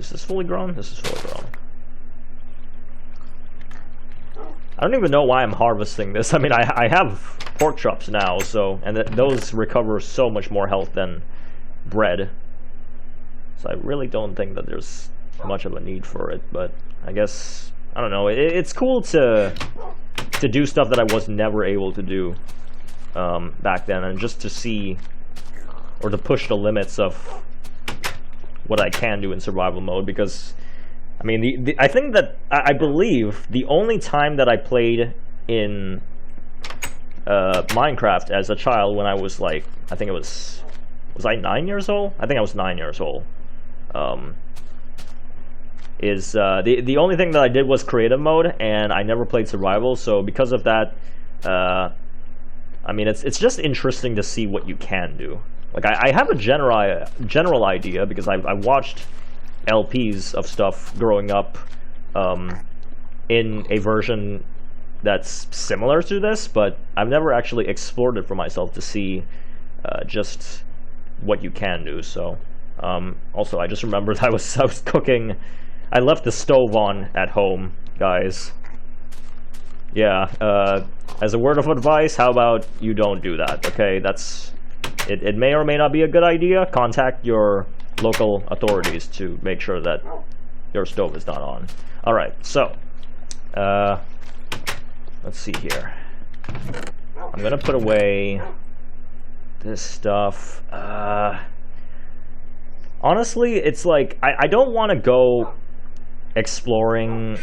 Is this fully grown? This is fully grown. I don't even know why I'm harvesting this. I mean, I have pork chops now, so, and those recover so much more health than bread. So I really don't think that there's much of a need for it, but I guess, I don't know, it's cool to do stuff that I was never able to do back then, and just to see, or to push the limits of what I can do in survival mode, because I mean, I think that, I believe, the only time that I played in Minecraft as a child when I was like, I think it was I 9 years old? I think I was 9 years old. The only thing that I did was creative mode, and I never played survival, so because of that, I mean, it's just interesting to see what you can do. Like, I have a general idea, because I watched LPs of stuff growing up in a version that's similar to this, but I've never actually explored it for myself to see just what you can do. So also, I just remembered I was cooking. I left the stove on at home, guys. Yeah, as a word of advice, how about you don't do that, okay? It may or may not be a good idea. Contact your local authorities to make sure that your stove is not on. Alright, so let's see here. I'm gonna put away this stuff. Honestly, it's like I don't want to go exploring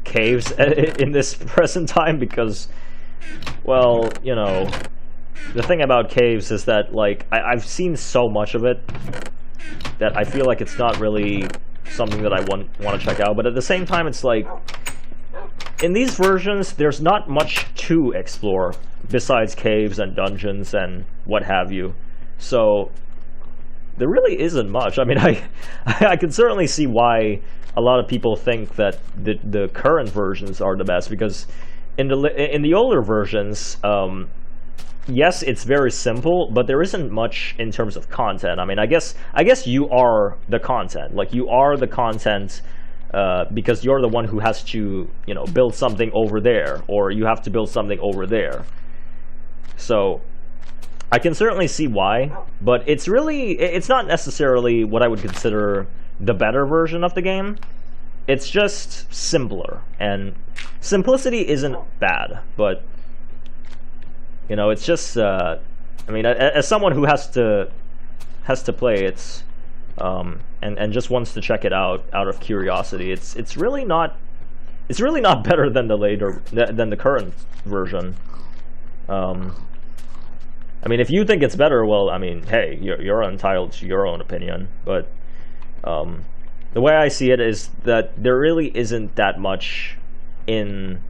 caves in this present time, because, well, you know, the thing about caves is that, like, I've seen so much of it that I feel like it's not really something that I want to check out. But at the same time, it's like, in these versions, there's not much to explore besides caves and dungeons and what have you. So there really isn't much. I mean, I can certainly see why a lot of people think that the current versions are the best, because in the older versions, yes, it's very simple, but there isn't much in terms of content. I mean, I guess you are the content. Like, you are the content because you're the one who has to, you know, build something over there, or you have to build something over there. So I can certainly see why, but it's not necessarily what I would consider the better version of the game. It's just simpler, and simplicity isn't bad, but, you know, it's just, I mean, as someone who has to play it, and just wants to check it out of curiosity, it's really not better than the current version. I mean, if you think it's better, well, I mean, hey, you're entitled to your own opinion, but the way I see it is that there really isn't that much in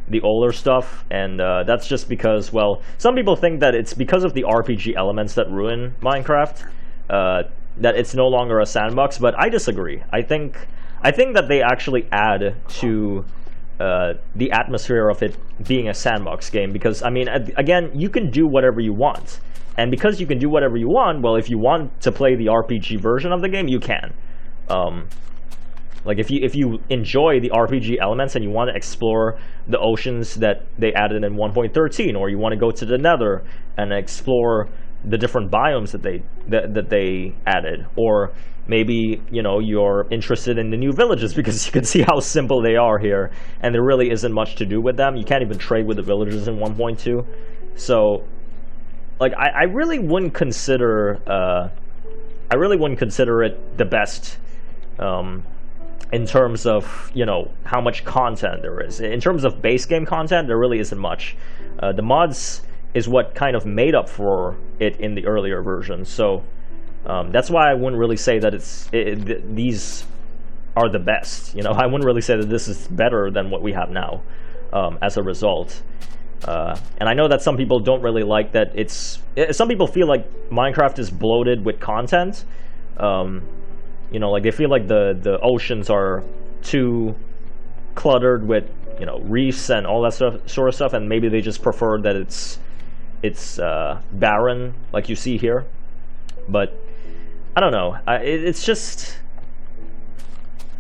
the older stuff, and that's just because, well, some people think that it's because of the RPG elements that ruin Minecraft, that it's no longer a sandbox, but I disagree. I think that they actually add to the atmosphere of it being a sandbox game, because, I mean, again, you can do whatever you want, and because you can do whatever you want, well, if you want to play the RPG version of the game, you can. Like, if you enjoy the RPG elements and you want to explore the oceans that they added in 1.13, or you want to go to the Nether and explore the different biomes that they added, or maybe, you know, you're interested in the new villages because you can see how simple they are here, and there really isn't much to do with them. You can't even trade with the villagers in 1.2. So, like, I really wouldn't consider it the best. In terms of, you know, how much content there is. In terms of base game content, there really isn't much. The mods is what kind of made up for it in the earlier versions. So that's why I wouldn't really say that these are the best. You know, I wouldn't really say that this is better than what we have now as a result. And I know that some people don't really like that some people feel like Minecraft is bloated with content. You know, like, they feel like the oceans are too cluttered with, you know, reefs and all that sort of stuff, and maybe they just prefer that it's barren, like you see here. But I don't know. It's just,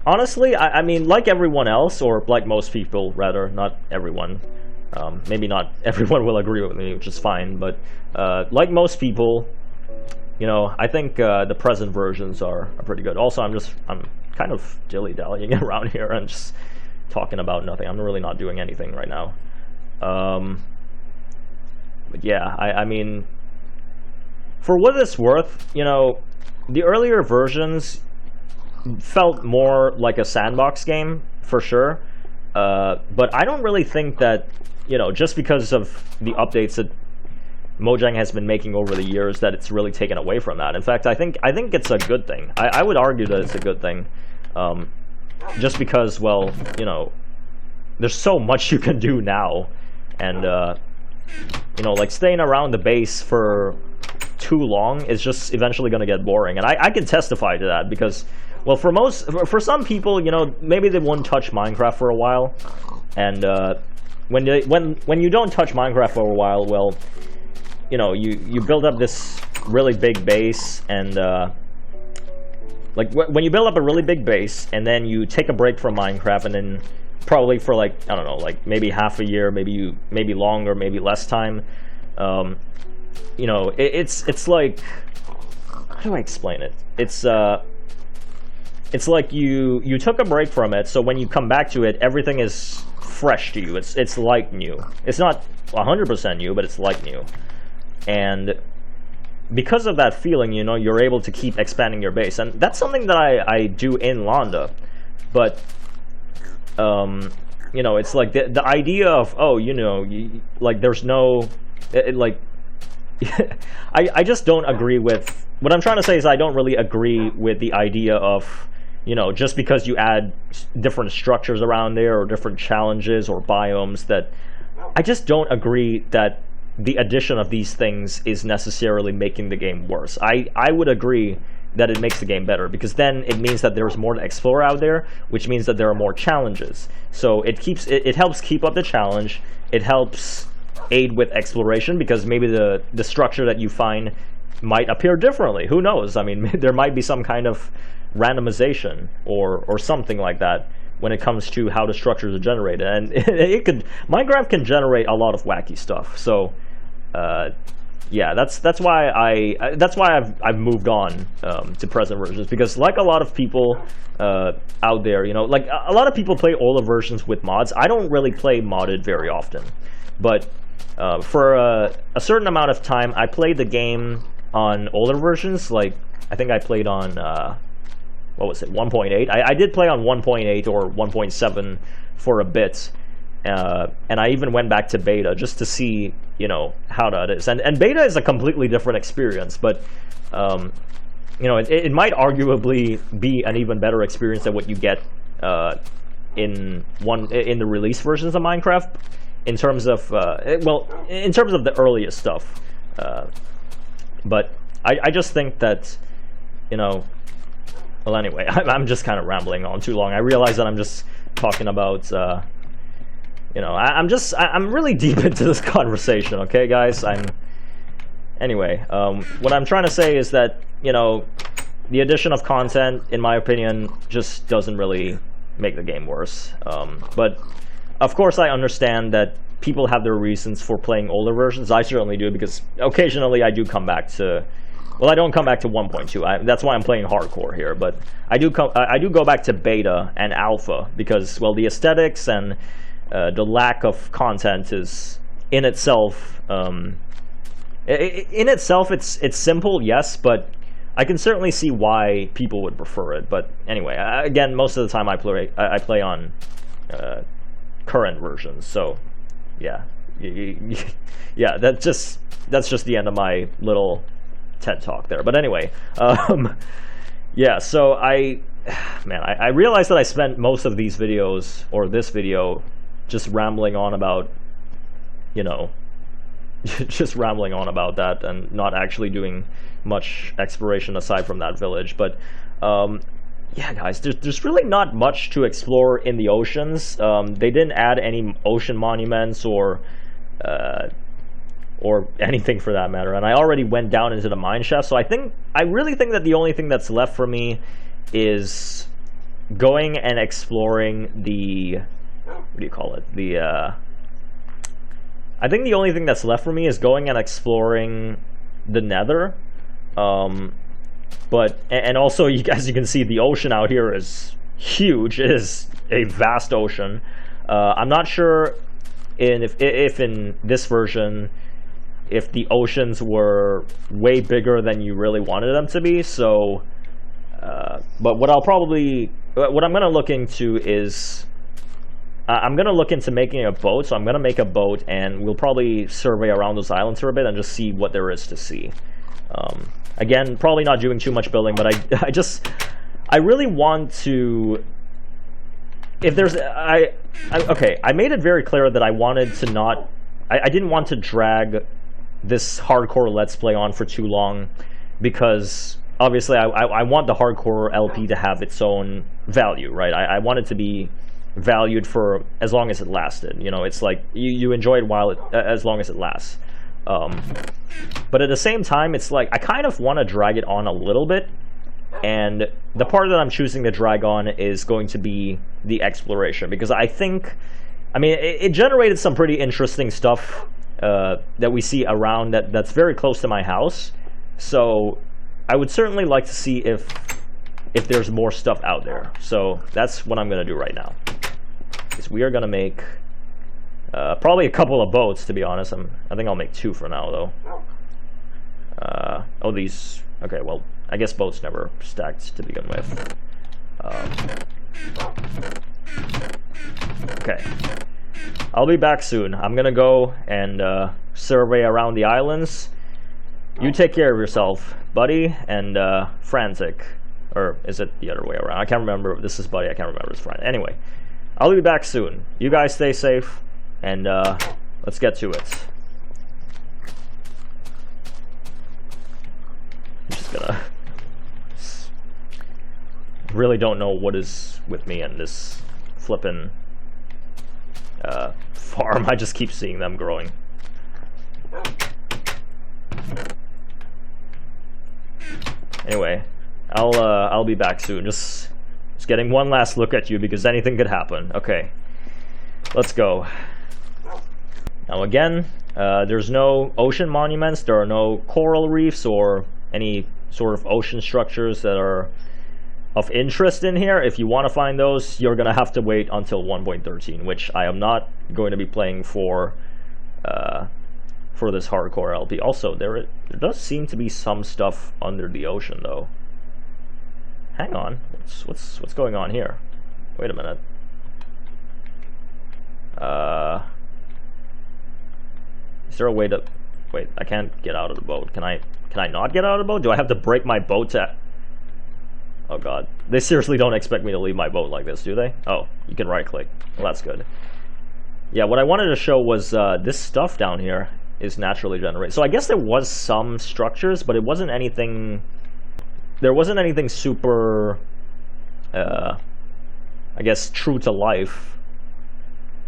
honestly, I mean, like everyone else, or like most people, rather, not everyone. Maybe not everyone will agree with me, which is fine, but like most people, you know, I think the present versions are pretty good. Also, I'm kind of dilly-dallying around here and just talking about nothing. I'm really not doing anything right now. But yeah, I mean, for what it's worth, you know, the earlier versions felt more like a sandbox game, for sure. But I don't really think that, you know, just because of the updates that Mojang has been making over the years, that it's really taken away from that. In fact, I think it's a good thing. I would argue that it's a good thing. Just because, well, you know, there's so much you can do now. And, you know, like staying around the base for too long is just eventually going to get boring. And I can testify to that because, well, for some people, you know, maybe they won't touch Minecraft for a while. And when you don't touch Minecraft for a while, well, you know, you build up this really big base, and like when you build up a really big base and then you take a break from Minecraft, and then probably for like, I don't know, like maybe half a year, maybe longer, maybe less time, you know, it's like, how do I explain it? It's like you took a break from it, so when you come back to it, everything is fresh to you. It's like new. It's not 100% new, but it's like new. And because of that feeling, you know, you're able to keep expanding your base, and that's something that I do in Londa. But you know, it's like the idea of, oh, you know, like there's no like I just don't agree with what I'm trying to say. Is I don't really agree with the idea of, you know, just because you add different structures around there or different challenges or biomes, that I just don't agree that the addition of these things is necessarily making the game worse. I would agree that it makes the game better, because then it means that there's more to explore out there, which means that there are more challenges. So it helps keep up the challenge. It helps aid with exploration, because maybe the structure that you find might appear differently. Who knows? I mean, there might be some kind of randomization or something like that when it comes to how the structures are generated, and Minecraft can generate a lot of wacky stuff. So yeah, that's why I've moved on to present versions, because like a lot of people out there, you know, like a lot of people play older versions with mods. I don't really play modded very often, but for a certain amount of time, I played the game on older versions. Like, I think I played on what was it, 1.8? I did play on 1.8 or 1.7 for a bit, and I even went back to beta just to see, you know, how that is. And beta is a completely different experience, but you know, it might arguably be an even better experience than what you get in the release versions of Minecraft, in terms of well, in terms of the earliest stuff. But I just think that, you know, well, anyway, I'm just kind of rambling on too long. I realize that I'm just talking about, you know, I'm really deep into this conversation, okay, guys? Anyway, what I'm trying to say is that, you know, the addition of content, in my opinion, just doesn't really make the game worse. But, of course, I understand that people have their reasons for playing older versions. I certainly do, because occasionally I do come back to... Well, I don't come back to 1.2. That's why I'm playing hardcore here. But I do go bach to beta and alpha, because, well, the aesthetics and the lack of content is in itself. It's simple, yes, but I can certainly see why people would prefer it. But anyway, again, most of the time I play on current versions. So yeah, yeah. That's just the end of my little TED talk there. But anyway, yeah, so I realized that I spent most of these videos, or this video, just rambling on about, you know, just rambling on about that and not actually doing much exploration aside from that village. But yeah, guys, there's really not much to explore in the oceans. They didn't add any ocean monuments or anything for that matter, and I already went down into the mine shaft, so I really think that the only thing that's left for me is going and exploring the, what do you call it? I think the only thing that's left for me is going and exploring the Nether. But also, as you can see, the ocean out here is huge. It is a vast ocean. I'm not sure if in this version, if the oceans were way bigger than you really wanted them to be. So, but what I'm going to look into is, I'm going to look into making a boat. So I'm going to make a boat, and we'll probably survey around those islands for a bit and just see what there is to see. Again, probably not doing too much building, but I really want to, if there's, okay, I made it very clear that I wanted to not, I didn't want to drag this hardcore Let's Play on for too long, because obviously I want the hardcore LP to have its own value, right? I want it to be valued for as long as it lasted. You know, it's like you enjoy it while as long as it lasts. But at the same time, it's like I kind of want to drag it on a little bit, and the part that I'm choosing to drag on is going to be the exploration, because I think, I mean, it generated some pretty interesting stuff that we see around that's very close to my house. So I would certainly like to see if there's more stuff out there. So that's what I'm going to do right now. Is we are going to make probably a couple of boats, to be honest. I think I'll make 2 for now, though. Oh, these... Okay, well, I guess boats never stacked to begin with. Okay. I'll be back soon. I'm gonna go and survey around the islands. You take care of yourself, buddy, and Frantic. Or is it the other way around? I can't remember. This is Buddy. I can't remember his friend. Anyway, I'll be back soon. You guys stay safe, and let's get to it. I'm just gonna... really don't know what is with me and this flippin' farm. I just keep seeing them growing. Anyway, I'll be back soon. Just getting one last look at you because anything could happen. Okay, let's go. Now again, there's no ocean monuments. There are no coral reefs or any sort of ocean structures that are of interest in here. If you want to find those, you're gonna have to wait until 1.13, which I am not going to be playing for this hardcore LP. Also, there does seem to be some stuff under the ocean, though. Hang on, what's going on here? Wait a minute. Is there a way to... Wait, I can't get out of the boat. Can I not get out of the boat? Do I have to break my boat to... Oh god. They seriously don't expect me to leave my boat like this, do they? Oh, you can right click. Well, that's good. Yeah, what I wanted to show was this stuff down here is naturally generated. So I guess there was some structures, but it wasn't anything... There wasn't anything super... I guess true to life,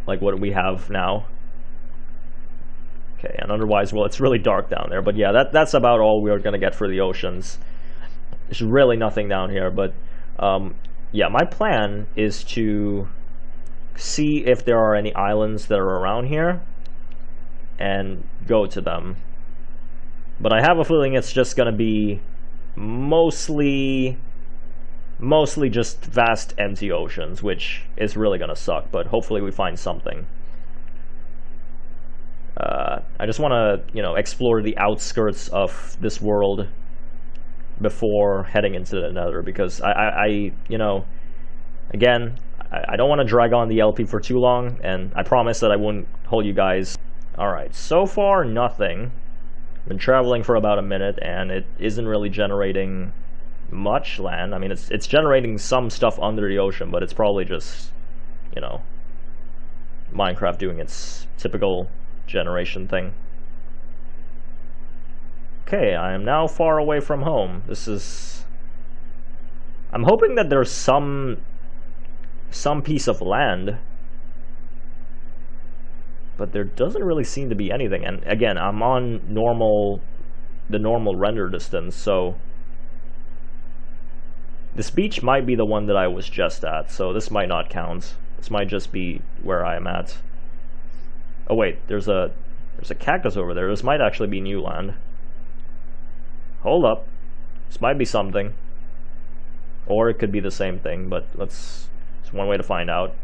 like what we have now. Okay, and otherwise, well, it's really dark down there. But yeah, that's about all we're going to get for the oceans. There's really nothing down here, but yeah, my plan is to see if there are any islands that are around here and go to them. But I have a feeling it's just going to be mostly just vast empty oceans, which is really going to suck, but hopefully we find something. I just want to, you know, explore the outskirts of this world before heading into the Nether, because I you know, again, I don't want to drag on the LP for too long, and I promise that I won't hold you guys. Alright, so far nothing. Been traveling for about a minute, and it isn't really generating much land. I mean, it's generating some stuff under the ocean, but it's probably just, you know, Minecraft doing its typical generation thing. Okay, I am now far away from home. This is... I'm hoping that there's some piece of land, but there doesn't really seem to be anything. And again, I'm on the normal render distance, so This beach might be the one that I was just at, so this might not count. This might just be where I am at. Oh wait, there's a cactus over there. This might actually be new land. Hold up. This might be something. Or it could be the same thing, but it's one way to find out.